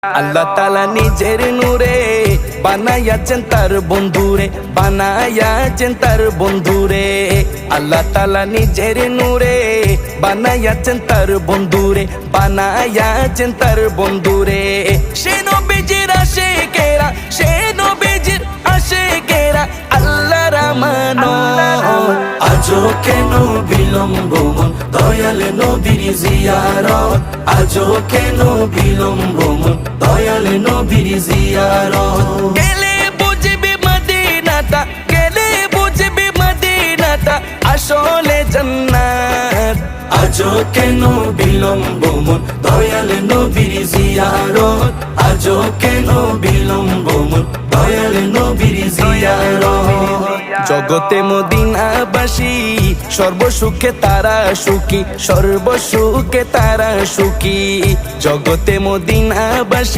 আল্লাহ তাআলা নিজের নূরে বানায়াছেন তার বন্ধুরে, বানায়াছেন তার বন্ধুরে। আল্লাহ তাআলা নিজের নূরে বানায়াছেন তার বন্ধুরে, বানায়াছেন তার বন্ধুরে। সে নবীজির আশিকেরা, সে নবীজির আশিকেরা আল্লাহর আমানত। আজও কেন বিলম্ব মন দয়াল নবীর জিয়ারত, আজও কেন বিলম্ব মন দয়াল নবীর জিয়ারত। গেলে বুঝবি মদিনাটা, গেলে বুঝবি মদিনাটা আসলে জান্নাত। আজও কেন বিলম্ব মন দয়াল নবীর জিয়ারত, আজও কেন বিলম্ব মন দয়াল নবীর জিয়ারত। জগতে মদিনাবাসী সর্বসুখে তারা সুখী, সর্বসুখে তারা সুখী। জগতে মদিনাবাসী